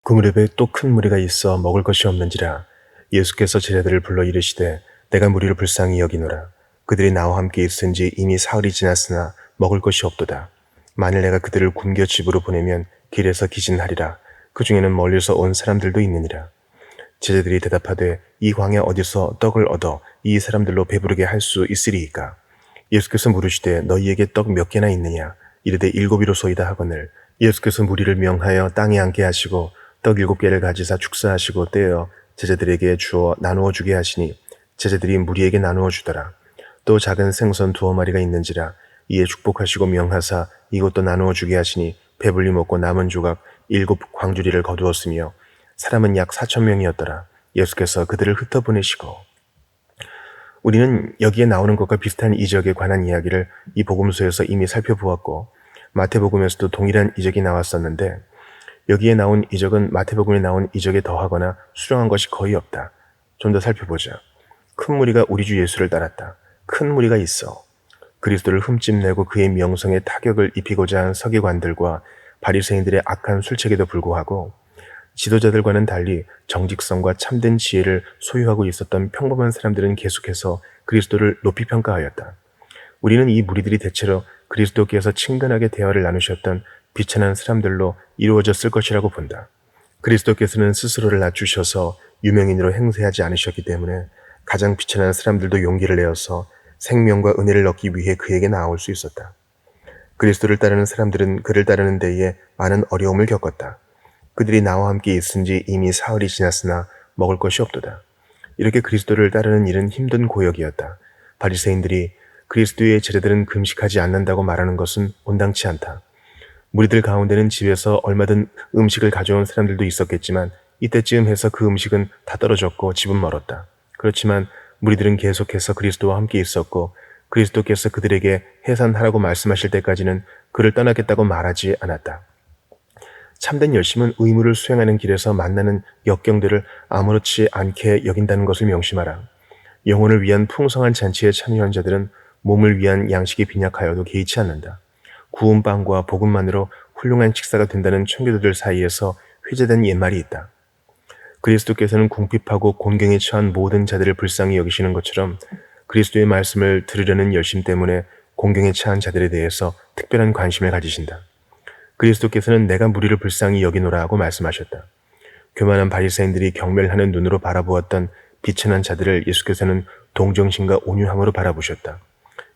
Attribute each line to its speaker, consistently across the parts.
Speaker 1: 그 무렵에 또 큰 무리가 있어 먹을 것이 없는지라. 예수께서 제자들을 불러 이르시되 내가 무리를 불쌍히 여기노라. 그들이 나와 함께 있은지 이미 사흘이 지났으나 먹을 것이 없도다. 만일 내가 그들을 굶겨 집으로 보내면 길에서 기진하리라. 그 중에는 멀리서 온 사람들도 있느니라. 제자들이 대답하되 이 광야 어디서 떡을 얻어 이 사람들로 배부르게 할 수 있으리이까. 예수께서 물으시되 너희에게 떡 몇 개나 있느냐. 이르되 7이로소이다 하거늘. 예수께서 무리를 명하여 땅에 앉게 하시고 떡 7개를 가지사 축사하시고 떼어 제자들에게 주어 나누어 주게 하시니 제자들이 무리에게 나누어 주더라. 또 작은 생선 2마리가 있는지라. 이에 축복하시고 명하사 이것도 나누어 주게 하시니 배불리 먹고 남은 조각 7광주리를 거두었으며 사람은 약 4,000명이었더라. 예수께서 그들을 흩어보내시고. 우리는 여기에 나오는 것과 비슷한 이적에 관한 이야기를 이 복음서에서 이미 살펴보았고 마태복음에서도 동일한 이적이 나왔었는데 여기에 나온 이적은 마태복음에 나온 이적에 더하거나 수정한 것이 거의 없다. 좀 더 살펴보자. 큰 무리가 우리 주 예수를 따랐다. 큰 무리가 있어. 그리스도를 흠집내고 그의 명성에 타격을 입히고자 한 서기관들과 바리새인들의 악한 술책에도 불구하고 지도자들과는 달리 정직성과 참된 지혜를 소유하고 있었던 평범한 사람들은 계속해서 그리스도를 높이 평가하였다. 우리는 이 무리들이 대체로 그리스도께서 친근하게 대화를 나누셨던 비천한 사람들로 이루어졌을 것이라고 본다. 그리스도께서는 스스로를 낮추셔서 유명인으로 행세하지 않으셨기 때문에 가장 비천한 사람들도 용기를 내어서 생명과 은혜를 얻기 위해 그에게 나아올 수 있었다. 그리스도를 따르는 사람들은 그를 따르는 데에 많은 어려움을 겪었다. 그들이 나와 함께 있은지 이미 사흘이 지났으나 먹을 것이 없도다. 이렇게 그리스도를 따르는 일은 힘든 고역이었다. 바리새인들이 그리스도의 제자들은 금식하지 않는다고 말하는 것은 온당치 않다. 무리들 가운데는 집에서 얼마든 음식을 가져온 사람들도 있었겠지만 이때쯤 해서 그 음식은 다 떨어졌고 집은 멀었다. 그렇지만 무리들은 계속해서 그리스도와 함께 있었고 그리스도께서 그들에게 해산하라고 말씀하실 때까지는 그를 떠나겠다고 말하지 않았다. 참된 열심은 의무를 수행하는 길에서 만나는 역경들을 아무렇지 않게 여긴다는 것을 명심하라. 영혼을 위한 풍성한 잔치에 참여한 자들은 몸을 위한 양식이 빈약하여도 개의치 않는다. 구운 빵과 복음만으로 훌륭한 식사가 된다는 청교도들 사이에서 회자된 옛말이 있다. 그리스도께서는 궁핍하고 곤경에 처한 모든 자들을 불쌍히 여기시는 것처럼 그리스도의 말씀을 들으려는 열심 때문에 곤경에 처한 자들에 대해서 특별한 관심을 가지신다. 그리스도께서는 내가 무리를 불쌍히 여기노라 하고 말씀하셨다. 교만한 바리새인들이 경멸하는 눈으로 바라보았던 비천한 자들을 예수께서는 동정심과 온유함으로 바라보셨다.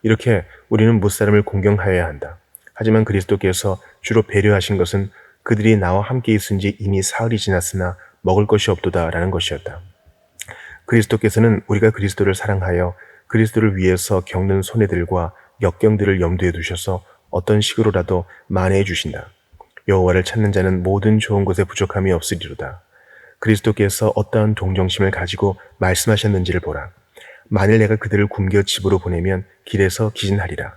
Speaker 1: 이렇게 우리는 무사람을 공경하여야 한다. 하지만 그리스도께서 주로 배려하신 것은 그들이 나와 함께 있은지 이미 사흘이 지났으나 먹을 것이 없도다라는 것이었다. 그리스도께서는 우리가 그리스도를 사랑하여 그리스도를 위해서 겪는 손해들과 역경들을 염두에 두셔서 어떤 식으로라도 만회해 주신다. 여호와를 찾는 자는 모든 좋은 것에 부족함이 없으리로다. 그리스도께서 어떠한 동정심을 가지고 말씀하셨는지를 보라. 만일 내가 그들을 굶겨 집으로 보내면 길에서 기진하리라.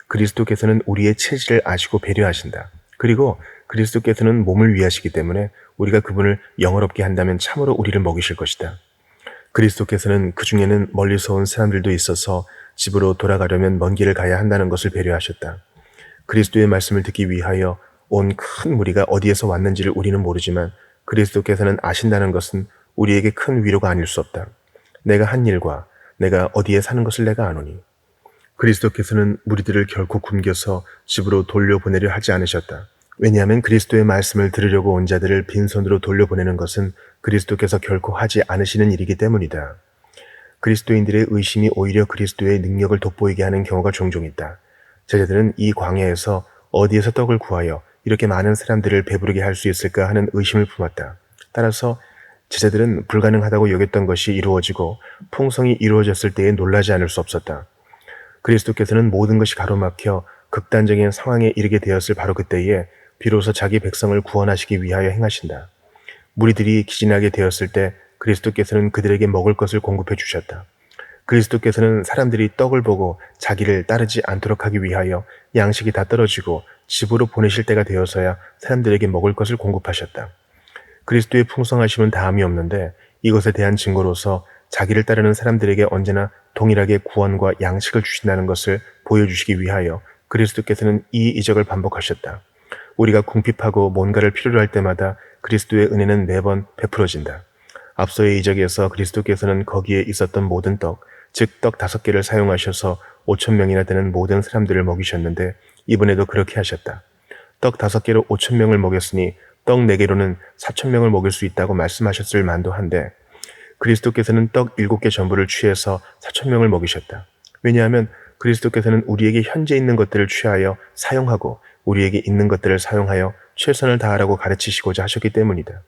Speaker 1: 그리스도께서는 우리의 체질을 아시고 배려하신다. 그리고 그리스도께서는 몸을 위하시기 때문에 우리가 그분을 영화롭게 한다면 참으로 우리를 먹이실 것이다. 그리스도께서는 그 중에는 멀리서 온 사람들도 있어서 집으로 돌아가려면 먼 길을 가야 한다는 것을 배려하셨다. 그리스도의 말씀을 듣기 위하여 온 큰 무리가 어디에서 왔는지를 우리는 모르지만 그리스도께서는 아신다는 것은 우리에게 큰 위로가 아닐 수 없다. 내가 한 일과 내가 어디에 사는 것을 내가 아노니. 그리스도께서는 무리들을 결코 굶겨서 집으로 돌려보내려 하지 않으셨다. 왜냐하면 그리스도의 말씀을 들으려고 온 자들을 빈손으로 돌려보내는 것은 그리스도께서 결코 하지 않으시는 일이기 때문이다. 그리스도인들의 의심이 오히려 그리스도의 능력을 돋보이게 하는 경우가 종종 있다. 제자들은 이 광야에서 어디에서 떡을 구하여 이렇게 많은 사람들을 배부르게 할 수 있을까 하는 의심을 품었다. 따라서 제자들은 불가능하다고 여겼던 것이 이루어지고 풍성이 이루어졌을 때에 놀라지 않을 수 없었다. 그리스도께서는 모든 것이 가로막혀 극단적인 상황에 이르게 되었을 바로 그때에 비로소 자기 백성을 구원하시기 위하여 행하신다. 무리들이 기진하게 되었을 때 그리스도께서는 그들에게 먹을 것을 공급해 주셨다. 그리스도께서는 사람들이 떡을 보고 자기를 따르지 않도록 하기 위하여 양식이 다 떨어지고 집으로 보내실 때가 되어서야 사람들에게 먹을 것을 공급하셨다. 그리스도의 풍성하심은 다함이 없는데 이것에 대한 증거로서 자기를 따르는 사람들에게 언제나 동일하게 구원과 양식을 주신다는 것을 보여주시기 위하여 그리스도께서는 이 이적을 반복하셨다. 우리가 궁핍하고 뭔가를 필요로 할 때마다 그리스도의 은혜는 매번 베풀어진다. 앞서의 이적에서 그리스도께서는 거기에 있었던 모든 떡, 즉 떡 5개를 사용하셔서 5,000명이나 되는 모든 사람들을 먹이셨는데 이번에도 그렇게 하셨다. 떡 5개로 5,000명을 먹였으니 떡 4개로는 4,000명을 먹일 수 있다고 말씀하셨을 만도 한데 그리스도께서는 떡 7개 전부를 취해서 4,000명을 먹이셨다. 왜냐하면 그리스도께서는 우리에게 현재 있는 것들을 취하여 사용하고 우리에게 있는 것들을 사용하여 최선을 다하라고 가르치시고자 하셨기 때문이다.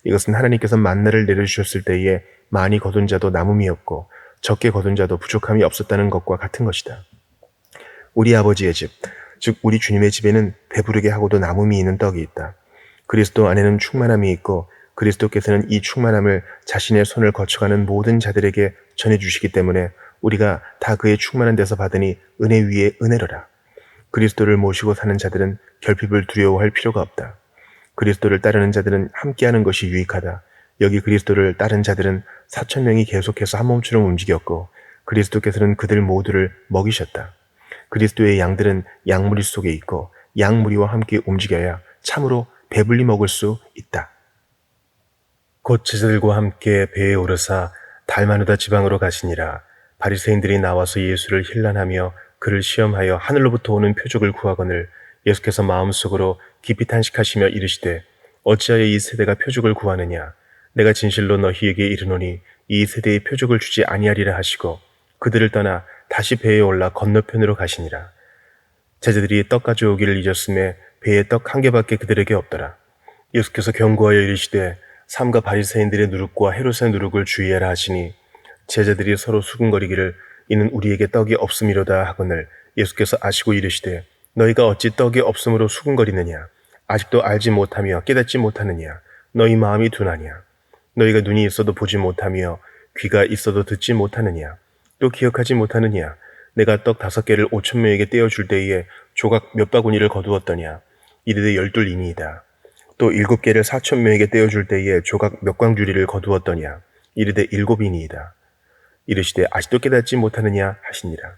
Speaker 1: 이것은 하나님께서 만나를 내려주셨을 때에 많이 거둔 자도 남음이 없고 적게 거둔 자도 부족함이 없었다는 것과 같은 것이다. 우리 아버지의 집, 즉 우리 주님의 집에는 배부르게 하고도 남음이 있는 떡이 있다. 그리스도 안에는 충만함이 있고 그리스도께서는 이 충만함을 자신의 손을 거쳐가는 모든 자들에게 전해주시기 때문에 우리가 다 그의 충만한 데서 받으니 은혜 위에 은혜로라. 그리스도를 모시고 사는 자들은 결핍을 두려워할 필요가 없다. 그리스도를 따르는 자들은 함께하는 것이 유익하다. 여기 그리스도를 따른 자들은 4,000명이 계속해서 한 몸처럼 움직였고 그리스도께서는 그들 모두를 먹이셨다. 그리스도의 양들은 양무리 속에 있고 양무리와 함께 움직여야 참으로 배불리 먹을 수 있다. 곧 제자들과 함께 배에 오르사 달마누다 지방으로 가시니라. 바리새인들이 나와서 예수를 힐난하며 그를 시험하여 하늘로부터 오는 표적을 구하거늘 예수께서 마음속으로 깊이 탄식하시며 이르시되 어찌하여 이 세대가 표적을 구하느냐. 내가 진실로 너희에게 이르노니 이 세대에 표적을 주지 아니하리라 하시고 그들을 떠나 다시 배에 올라 건너편으로 가시니라. 제자들이 떡 가져오기를 잊었음에 배에 떡 1개밖에 그들에게 없더라. 예수께서 경고하여 이르시되 삼가 바리새인들의 누룩과 헤롯의 누룩을 주의하라 하시니 제자들이 서로 수군거리기를 이는 우리에게 떡이 없음이로다 하거늘 예수께서 아시고 이르시되 너희가 어찌 떡이 없음으로 수군거리느냐. 아직도 알지 못하며 깨닫지 못하느냐. 너희 마음이 둔하냐. 너희가 눈이 있어도 보지 못하며 귀가 있어도 듣지 못하느냐. 또 기억하지 못하느냐. 내가 떡 5개를 5,000명에게 떼어줄 때에 조각 몇 바구니를 거두었더냐. 이르되 12이니이다. 또 7개를 4,000명에게 떼어줄 때에 조각 몇 광주리를 거두었더냐. 이르되 7이니이다. 이르시되 아직도 깨닫지 못하느냐 하시니라.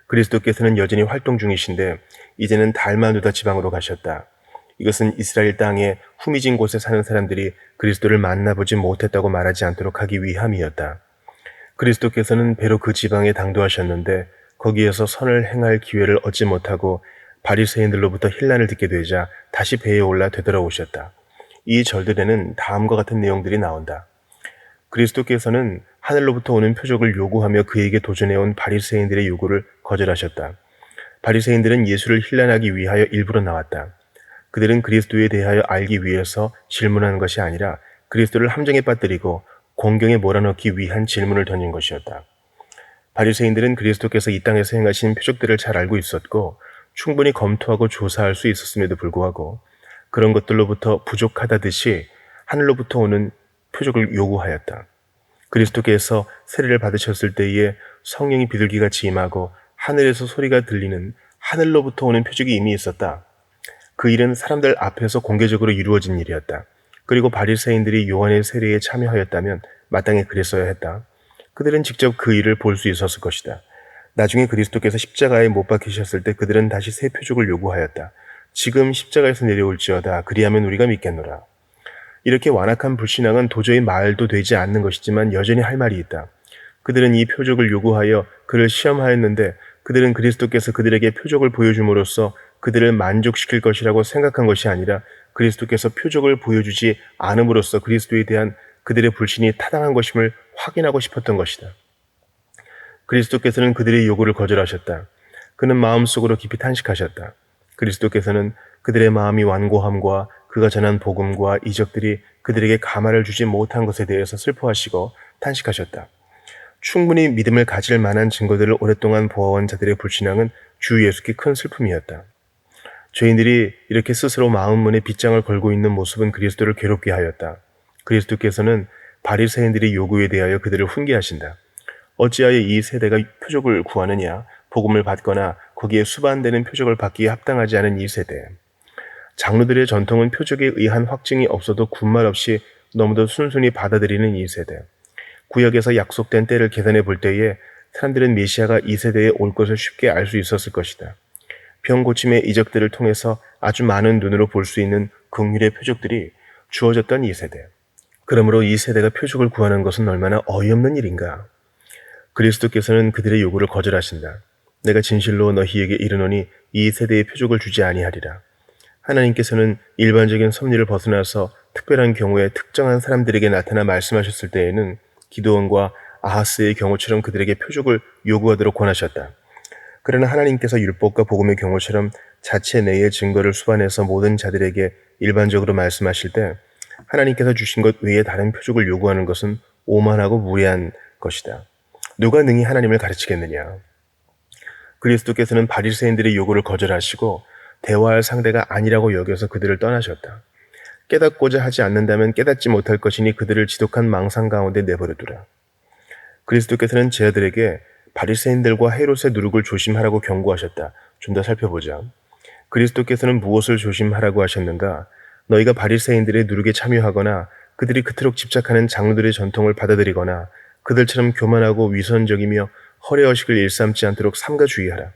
Speaker 1: 그리스도께서는 여전히 활동 중이신데 이제는 달마누다 지방으로 가셨다. 이것은 이스라엘 땅에 후미진 곳에 사는 사람들이 그리스도를 만나보지 못했다고 말하지 않도록 하기 위함이었다. 그리스도께서는 배로 그 지방에 당도하셨는데 거기에서 선을 행할 기회를 얻지 못하고 바리새인들로부터 힐난을 듣게 되자 다시 배에 올라 되돌아오셨다. 이 절들에는 다음과 같은 내용들이 나온다. 그리스도께서는 하늘로부터 오는 표적을 요구하며 그에게 도전해온 바리새인들의 요구를 거절하셨다. 바리새인들은 예수를 힐난하기 위하여 일부러 나왔다. 그들은 그리스도에 대하여 알기 위해서 질문하는 것이 아니라 그리스도를 함정에 빠뜨리고 공경에 몰아넣기 위한 질문을 던진 것이었다. 바리새인들은 그리스도께서 이 땅에서 행하신 표적들을 잘 알고 있었고 충분히 검토하고 조사할 수 있었음에도 불구하고 그런 것들로부터 부족하다듯이 하늘로부터 오는 표적을 요구하였다. 그리스도께서 세례를 받으셨을 때에 성령이 비둘기같이 임하고 하늘에서 소리가 들리는 하늘로부터 오는 표적이 이미 있었다. 그 일은 사람들 앞에서 공개적으로 이루어진 일이었다. 그리고 바리새인들이 요한의 세례에 참여하였다면 마땅히 그랬어야 했다. 그들은 직접 그 일을 볼 수 있었을 것이다. 나중에 그리스도께서 십자가에 못 박히셨을 때 그들은 다시 새 표적을 요구하였다. 지금 십자가에서 내려올지어다. 그리하면 우리가 믿겠노라. 이렇게 완악한 불신앙은 도저히 말도 되지 않는 것이지만 여전히 할 말이 있다. 그들은 이 표적을 요구하여 그를 시험하였는데 그들은 그리스도께서 그들에게 표적을 보여줌으로써 그들을 만족시킬 것이라고 생각한 것이 아니라 그리스도께서 표적을 보여주지 않음으로써 그리스도에 대한 그들의 불신이 타당한 것임을 확인하고 싶었던 것이다. 그리스도께서는 그들의 요구를 거절하셨다. 그는 마음속으로 깊이 탄식하셨다. 그리스도께서는 그들의 마음이 완고함과 그가 전한 복음과 이적들이 그들에게 가마를 주지 못한 것에 대해서 슬퍼하시고 탄식하셨다. 충분히 믿음을 가질 만한 증거들을 오랫동안 보아온 자들의 불신앙은 주 예수께 큰 슬픔이었다. 죄인들이 이렇게 스스로 마음문에 빗장을 걸고 있는 모습은 그리스도를 괴롭게 하였다. 그리스도께서는 바리새인들의 요구에 대하여 그들을 훈계하신다. 어찌하여 이 세대가 표적을 구하느냐? 복음을 받거나 거기에 수반되는 표적을 받기에 합당하지 않은 이 세대. 장로들의 전통은 표적에 의한 확증이 없어도 군말 없이 너무도 순순히 받아들이는 이 세대. 구약에서 약속된 때를 계산해 볼 때에 사람들은 메시아가 이 세대에 올 것을 쉽게 알 수 있었을 것이다. 병 고침의 이적들을 통해서 아주 많은 눈으로 볼 수 있는 긍휼의 표적들이 주어졌던 이 세대. 그러므로 이 세대가 표적을 구하는 것은 얼마나 어이없는 일인가. 그리스도께서는 그들의 요구를 거절하신다. 내가 진실로 너희에게 이르노니 이 세대의 표적을 주지 아니하리라. 하나님께서는 일반적인 섭리를 벗어나서 특별한 경우에 특정한 사람들에게 나타나 말씀하셨을 때에는 기드온과 아하스의 경우처럼 그들에게 표적을 요구하도록 권하셨다. 그러나 하나님께서 율법과 복음의 경우처럼 자체 내의 증거를 수반해서 모든 자들에게 일반적으로 말씀하실 때 하나님께서 주신 것 외에 다른 표적을 요구하는 것은 오만하고 무례한 것이다. 누가 능히 하나님을 가르치겠느냐? 그리스도께서는 바리새인들의 요구를 거절하시고 대화할 상대가 아니라고 여겨서 그들을 떠나셨다. 깨닫고자 하지 않는다면 깨닫지 못할 것이니 그들을 지독한 망상 가운데 내버려두라. 그리스도께서는 제자들에게 바리새인들과 헤롯의 누룩을 조심하라고 경고하셨다. 좀 더 살펴보자. 그리스도께서는 무엇을 조심하라고 하셨는가? 너희가 바리새인들의 누룩에 참여하거나 그들이 그토록 집착하는 장로들의 전통을 받아들이거나 그들처럼 교만하고 위선적이며 허례허식을 일삼지 않도록 삼가 주의하라.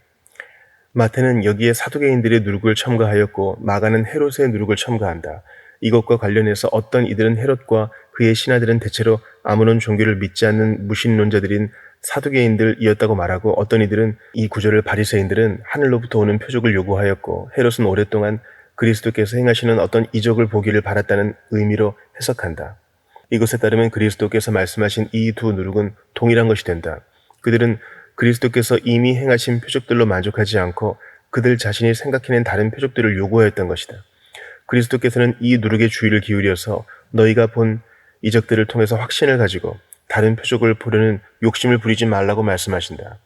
Speaker 1: 마태는 여기에 사두개인들의 누룩을 첨가하였고 마가는 헤롯의 누룩을 첨가한다. 이것과 관련해서 어떤 이들은 헤롯과 그의 신하들은 대체로 아무런 종교를 믿지 않는 무신론자들인 사두개인들이었다고 말하고 어떤 이들은 이 구절을 바리새인들은 하늘로부터 오는 표적을 요구하였고 헤롯은 오랫동안 그리스도께서 행하시는 어떤 이적을 보기를 바랐다는 의미로 해석한다. 이것에 따르면 그리스도께서 말씀하신 이 두 누룩은 동일한 것이 된다. 그들은 그리스도께서 이미 행하신 표적들로 만족하지 않고 그들 자신이 생각해낸 다른 표적들을 요구하였던 것이다. 그리스도께서는 이 누룩의 주의를 기울여서 너희가 본 이적들을 통해서 확신을 가지고 다른 표적을 보려는 욕심을 부리지 말라고 말씀하신다.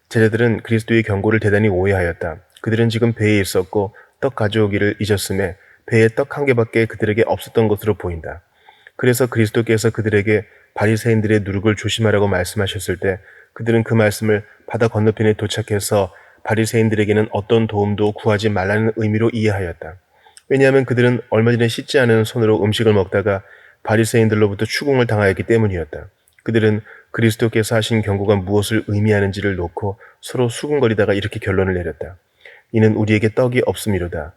Speaker 1: 제자들은 그리스도의 경고를 대단히 오해하였다. 그들은 지금 배에 있었고 떡 가져오기를 잊었음에 배에 떡 한 개밖에 그들에게 없었던 것으로 보인다. 그래서 그리스도께서 그들에게 바리새인들의 누룩을 조심하라고 말씀하셨을 때 그들은 그 말씀을 바다 건너편에 도착해서 바리새인들에게는 어떤 도움도 구하지 말라는 의미로 이해하였다. 왜냐하면 그들은 얼마 전에 씻지 않은 손으로 음식을 먹다가 바리새인들로부터 추궁을 당하였기 때문이었다. 그들은 그리스도께서 하신 경고가 무엇을 의미하는지를 놓고 서로 수군거리다가 이렇게 결론을 내렸다. 이는 우리에게 떡이 없음이로다.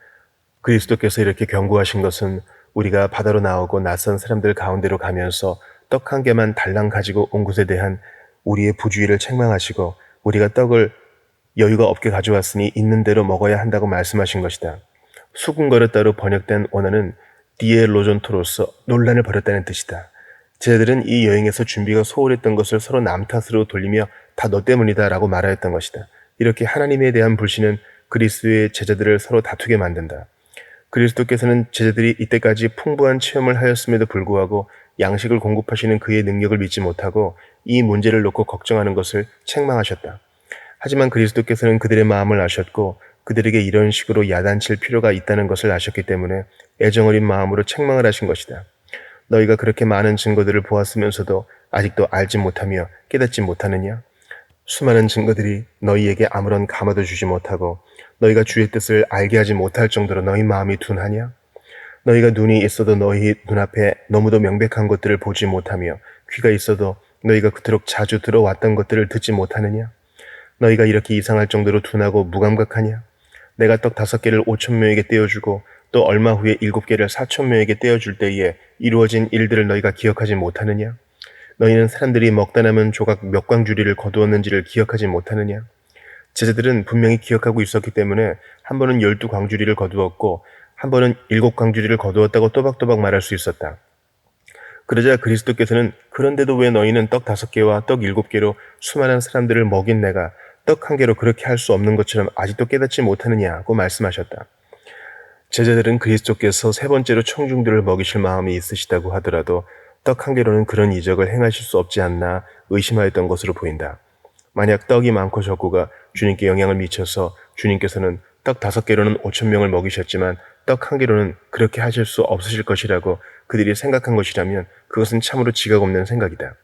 Speaker 1: 그리스도께서 이렇게 경고하신 것은 우리가 바다로 나오고 낯선 사람들 가운데로 가면서 떡 한 개만 달랑 가지고 온 것에 대한 우리의 부주의를 책망하시고 우리가 떡을 여유가 없게 가져왔으니 있는 대로 먹어야 한다고 말씀하신 것이다. 수군거렸다로 번역된 원어는 디에로존토로서 논란을 벌였다는 뜻이다. 제자들은 이 여행에서 준비가 소홀했던 것을 서로 남 탓으로 돌리며 다 너 때문이다 라고 말하였던 것이다. 이렇게 하나님에 대한 불신은 그리스도의 제자들을 서로 다투게 만든다. 그리스도께서는 제자들이 이때까지 풍부한 체험을 하였음에도 불구하고 양식을 공급하시는 그의 능력을 믿지 못하고 이 문제를 놓고 걱정하는 것을 책망하셨다. 하지만 그리스도께서는 그들의 마음을 아셨고 그들에게 이런 식으로 야단칠 필요가 있다는 것을 아셨기 때문에 애정어린 마음으로 책망을 하신 것이다. 너희가 그렇게 많은 증거들을 보았으면서도 아직도 알지 못하며 깨닫지 못하느냐? 수많은 증거들이 너희에게 아무런 감화도 주지 못하고 너희가 주의 뜻을 알게 하지 못할 정도로 너희 마음이 둔하냐? 너희가 눈이 있어도 너희 눈앞에 너무도 명백한 것들을 보지 못하며 귀가 있어도 너희가 그토록 자주 들어왔던 것들을 듣지 못하느냐? 너희가 이렇게 이상할 정도로 둔하고 무감각하냐? 내가 떡 5개를 5,000명에게 떼어주고 또 얼마 후에 7개를 4,000명에게 떼어줄 때에 이루어진 일들을 너희가 기억하지 못하느냐? 너희는 사람들이 먹다 남은 조각 몇 광주리를 거두었는지를 기억하지 못하느냐? 제자들은 분명히 기억하고 있었기 때문에 한 번은 12광주리를 거두었고 한 번은 7광주리를 거두었다고 또박또박 말할 수 있었다. 그러자 그리스도께서는 그런데도 왜 너희는 떡 5개와 떡 7개로 수많은 사람들을 먹인 내가 떡 1개로 그렇게 할 수 없는 것처럼 아직도 깨닫지 못하느냐고 말씀하셨다. 제자들은 그리스도께서 3번째로 청중들을 먹이실 마음이 있으시다고 하더라도 떡 1개로는 그런 이적을 행하실 수 없지 않나 의심하였던 것으로 보인다. 만약 떡이 많고 적고가 주님께 영향을 미쳐서 주님께서는 떡 5개로는 5,000명을 먹이셨지만 떡 1개로는 그렇게 하실 수 없으실 것이라고 그들이 생각한 것이라면 그것은 참으로 지각 없는 생각이다.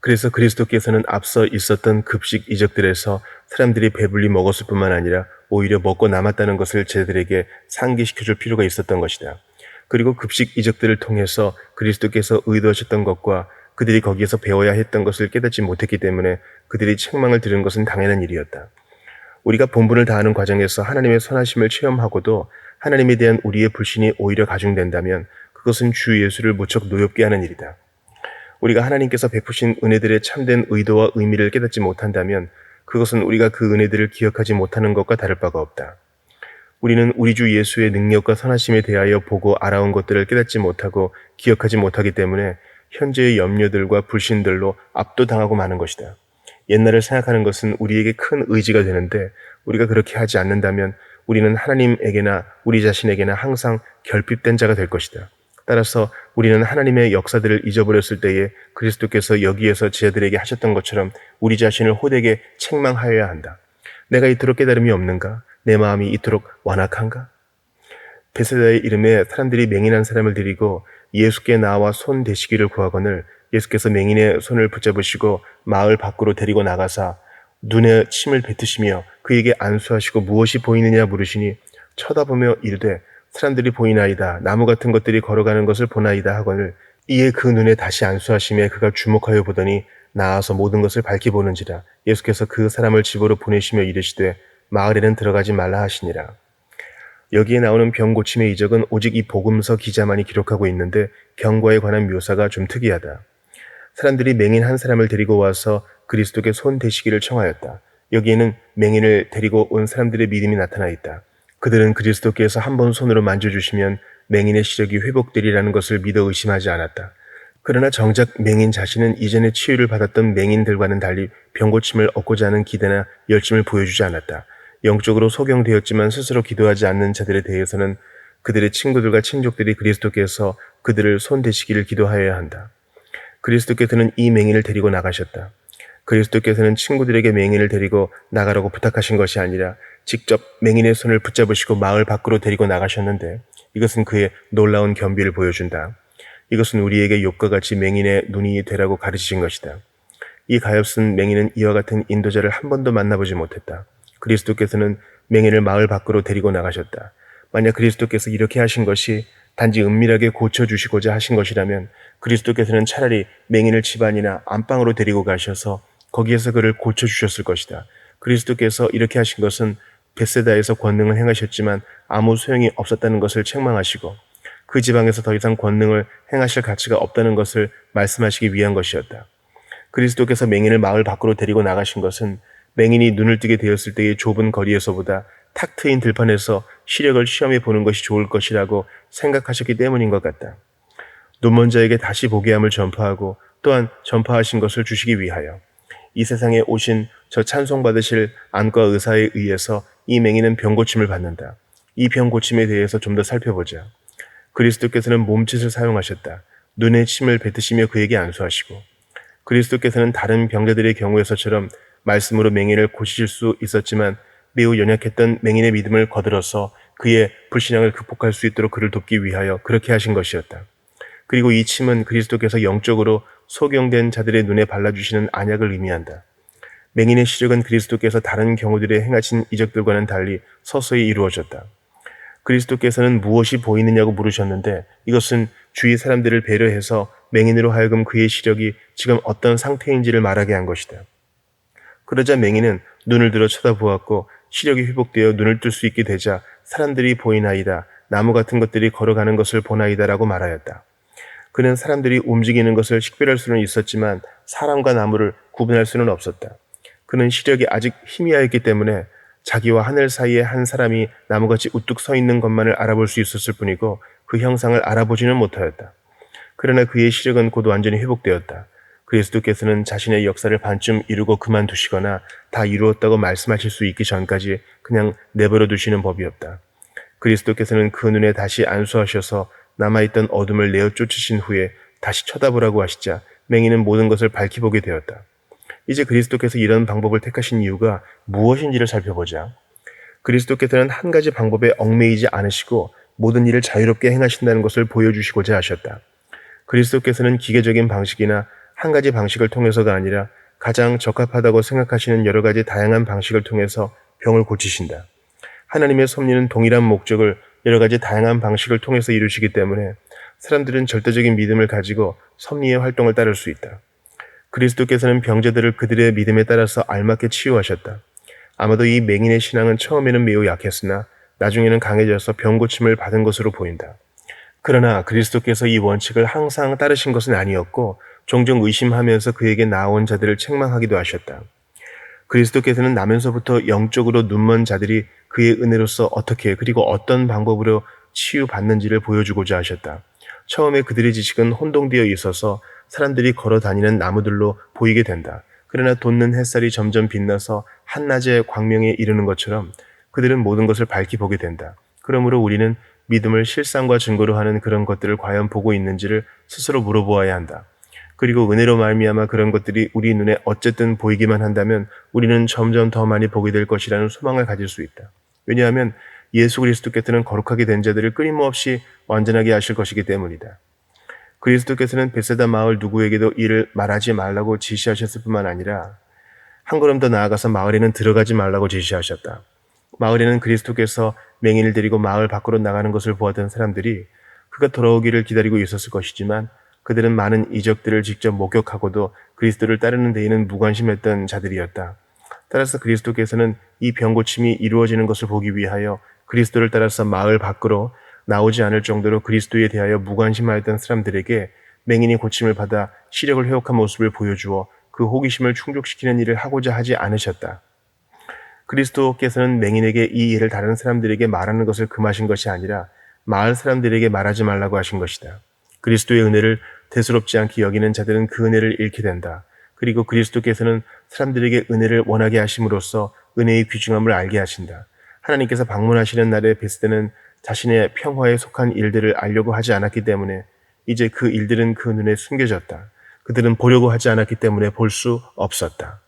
Speaker 1: 그래서 그리스도께서는 앞서 있었던 급식 이적들에서 사람들이 배불리 먹었을 뿐만 아니라 오히려 먹고 남았다는 것을 제자들에게 상기시켜줄 필요가 있었던 것이다. 그리고 급식 이적들을 통해서 그리스도께서 의도하셨던 것과 그들이 거기에서 배워야 했던 것을 깨닫지 못했기 때문에 그들이 책망을 들은 것은 당연한 일이었다. 우리가 본분을 다하는 과정에서 하나님의 선하심을 체험하고도 하나님에 대한 우리의 불신이 오히려 가중된다면 그것은 주 예수를 무척 노엽게 하는 일이다. 우리가 하나님께서 베푸신 은혜들의 참된 의도와 의미를 깨닫지 못한다면 그것은 우리가 그 은혜들을 기억하지 못하는 것과 다를 바가 없다. 우리는 우리 주 예수의 능력과 선하심에 대하여 보고 알아온 것들을 깨닫지 못하고 기억하지 못하기 때문에 현재의 염려들과 불신들로 압도당하고 마는 것이다. 옛날을 생각하는 것은 우리에게 큰 의지가 되는데 우리가 그렇게 하지 않는다면 우리는 하나님에게나 우리 자신에게나 항상 결핍된 자가 될 것이다. 따라서 우리는 하나님의 역사들을 잊어버렸을 때에 그리스도께서 여기에서 제자들에게 하셨던 것처럼 우리 자신을 호되게 책망하여야 한다. 내가 이토록 깨달음이 없는가? 내 마음이 이토록 완악한가? 베세다의 이름에 사람들이 맹인한 사람을 데리고 예수께 나와 손 대시기를 구하거늘 예수께서 맹인의 손을 붙잡으시고 마을 밖으로 데리고 나가사 눈에 침을 뱉으시며 그에게 안수하시고 무엇이 보이느냐 물으시니 쳐다보며 이르되 사람들이 보이나이다. 나무 같은 것들이 걸어가는 것을 보나이다 하거늘 이에 그 눈에 다시 안수하심에 그가 주목하여 보더니 나아서 모든 것을 밝히 보는지라. 예수께서 그 사람을 집으로 보내시며 이르시되 마을에는 들어가지 말라 하시니라. 여기에 나오는 병 고침의 이적은 오직 이 복음서 기자만이 기록하고 있는데 병과에 관한 묘사가 좀 특이하다. 사람들이 맹인 한 사람을 데리고 와서 그리스도께 손 대시기를 청하였다. 여기에는 맹인을 데리고 온 사람들의 믿음이 나타나 있다. 그들은 그리스도께서 한 번 손으로 만져주시면 맹인의 시력이 회복되리라는 것을 믿어 의심하지 않았다. 그러나 정작 맹인 자신은 이전에 치유를 받았던 맹인들과는 달리 병고침을 얻고자 하는 기대나 열심을 보여주지 않았다. 영적으로 소경되었지만 스스로 기도하지 않는 자들에 대해서는 그들의 친구들과 친족들이 그리스도께서 그들을 손대시기를 기도하여야 한다. 그리스도께서는 이 맹인을 데리고 나가셨다. 그리스도께서는 친구들에게 맹인을 데리고 나가라고 부탁하신 것이 아니라 직접 맹인의 손을 붙잡으시고 마을 밖으로 데리고 나가셨는데 이것은 그의 놀라운 겸비를 보여준다. 이것은 우리에게 욥과 같이 맹인의 눈이 되라고 가르치신 것이다. 이 가엾은 맹인은 이와 같은 인도자를 한 번도 만나보지 못했다. 그리스도께서는 맹인을 마을 밖으로 데리고 나가셨다. 만약 그리스도께서 이렇게 하신 것이 단지 은밀하게 고쳐주시고자 하신 것이라면 그리스도께서는 차라리 맹인을 집안이나 안방으로 데리고 가셔서 거기에서 그를 고쳐주셨을 것이다. 그리스도께서 이렇게 하신 것은 벳세다에서 권능을 행하셨지만 아무 소용이 없었다는 것을 책망하시고 그 지방에서 더 이상 권능을 행하실 가치가 없다는 것을 말씀하시기 위한 것이었다. 그리스도께서 맹인을 마을 밖으로 데리고 나가신 것은 맹인이 눈을 뜨게 되었을 때의 좁은 거리에서보다 탁 트인 들판에서 시력을 시험해 보는 것이 좋을 것이라고 생각하셨기 때문인 것 같다. 눈먼 자에게 다시 보게 함을 전파하고 또한 전파하신 것을 주시기 위하여 이 세상에 오신 저 찬송받으실 안과 의사에 의해서 이 맹인은 병고침을 받는다. 이 병고침에 대해서 좀 더 살펴보자. 그리스도께서는 몸짓을 사용하셨다. 눈에 침을 뱉으시며 그에게 안수하시고 그리스도께서는 다른 병자들의 경우에서처럼 말씀으로 맹인을 고치실 수 있었지만 매우 연약했던 맹인의 믿음을 거들어서 그의 불신앙을 극복할 수 있도록 그를 돕기 위하여 그렇게 하신 것이었다. 그리고 이 침은 그리스도께서 영적으로 소경된 자들의 눈에 발라주시는 안약을 의미한다. 맹인의 시력은 그리스도께서 다른 경우들에 행하신 이적들과는 달리 서서히 이루어졌다. 그리스도께서는 무엇이 보이느냐고 물으셨는데 이것은 주위 사람들을 배려해서 맹인으로 하여금 그의 시력이 지금 어떤 상태인지를 말하게 한 것이다. 그러자 맹인은 눈을 들어 쳐다보았고 시력이 회복되어 눈을 뜰 수 있게 되자 사람들이 보이나이다. 나무 같은 것들이 걸어가는 것을 보나이다 라고 말하였다. 그는 사람들이 움직이는 것을 식별할 수는 있었지만 사람과 나무를 구분할 수는 없었다. 그는 시력이 아직 희미하였기 때문에 자기와 하늘 사이에 한 사람이 나무같이 우뚝 서 있는 것만을 알아볼 수 있었을 뿐이고 그 형상을 알아보지는 못하였다. 그러나 그의 시력은 곧 완전히 회복되었다. 그리스도께서는 자신의 역사를 반쯤 이루고 그만두시거나 다 이루었다고 말씀하실 수 있기 전까지 그냥 내버려 두시는 법이었다. 그리스도께서는 그 눈에 다시 안수하셔서 남아있던 어둠을 내어 쫓으신 후에 다시 쳐다보라고 하시자 맹인은 모든 것을 밝히 보게 되었다. 이제 그리스도께서 이런 방법을 택하신 이유가 무엇인지를 살펴보자. 그리스도께서는 한 가지 방법에 얽매이지 않으시고 모든 일을 자유롭게 행하신다는 것을 보여주시고자 하셨다. 그리스도께서는 기계적인 방식이나 한 가지 방식을 통해서가 아니라 가장 적합하다고 생각하시는 여러 가지 다양한 방식을 통해서 병을 고치신다. 하나님의 섭리는 동일한 목적을 여러 가지 다양한 방식을 통해서 이루시기 때문에 사람들은 절대적인 믿음을 가지고 섭리의 활동을 따를 수 있다. 그리스도께서는 병자들을 그들의 믿음에 따라서 알맞게 치유하셨다. 아마도 이 맹인의 신앙은 처음에는 매우 약했으나 나중에는 강해져서 병고침을 받은 것으로 보인다. 그러나 그리스도께서 이 원칙을 항상 따르신 것은 아니었고 종종 의심하면서 그에게 나온 자들을 책망하기도 하셨다. 그리스도께서는 나면서부터 영적으로 눈먼 자들이 그의 은혜로서 어떻게 그리고 어떤 방법으로 치유받는지를 보여주고자 하셨다. 처음에 그들의 지식은 혼동되어 있어서 사람들이 걸어 다니는 나무들로 보이게 된다. 그러나 돋는 햇살이 점점 빛나서 한낮의 광명에 이르는 것처럼 그들은 모든 것을 밝히 보게 된다. 그러므로 우리는 믿음을 실상과 증거로 하는 그런 것들을 과연 보고 있는지를 스스로 물어보아야 한다. 그리고 은혜로 말미암아 그런 것들이 우리 눈에 어쨌든 보이기만 한다면 우리는 점점 더 많이 보게 될 것이라는 소망을 가질 수 있다. 왜냐하면 예수 그리스도께서는 거룩하게 된 자들을 끊임없이 완전하게 하실 것이기 때문이다. 그리스도께서는 베세다 마을 누구에게도 이를 말하지 말라고 지시하셨을 뿐만 아니라 한 걸음 더 나아가서 마을에는 들어가지 말라고 지시하셨다. 마을에는 그리스도께서 맹인을 데리고 마을 밖으로 나가는 것을 보았던 사람들이 그가 돌아오기를 기다리고 있었을 것이지만 그들은 많은 이적들을 직접 목격하고도 그리스도를 따르는 데에는 무관심했던 자들이었다. 따라서 그리스도께서는 이 병고침이 이루어지는 것을 보기 위하여 그리스도를 따라서 마을 밖으로 나오지 않을 정도로 그리스도에 대하여 무관심하였던 사람들에게 맹인이 고침을 받아 시력을 회복한 모습을 보여주어 그 호기심을 충족시키는 일을 하고자 하지 않으셨다. 그리스도께서는 맹인에게 이 일을 다른 사람들에게 말하는 것을 금하신 것이 아니라 마을 사람들에게 말하지 말라고 하신 것이다. 그리스도의 은혜를 대수롭지 않게 여기는 자들은 그 은혜를 잃게 된다. 그리고 그리스도께서는 사람들에게 은혜를 원하게 하심으로써 은혜의 귀중함을 알게 하신다. 하나님께서 방문하시는 날에 베스데는 자신의 평화에 속한 일들을 알려고 하지 않았기 때문에 이제 그 일들은 그 눈에 숨겨졌다. 그들은 보려고 하지 않았기 때문에 볼 수 없었다.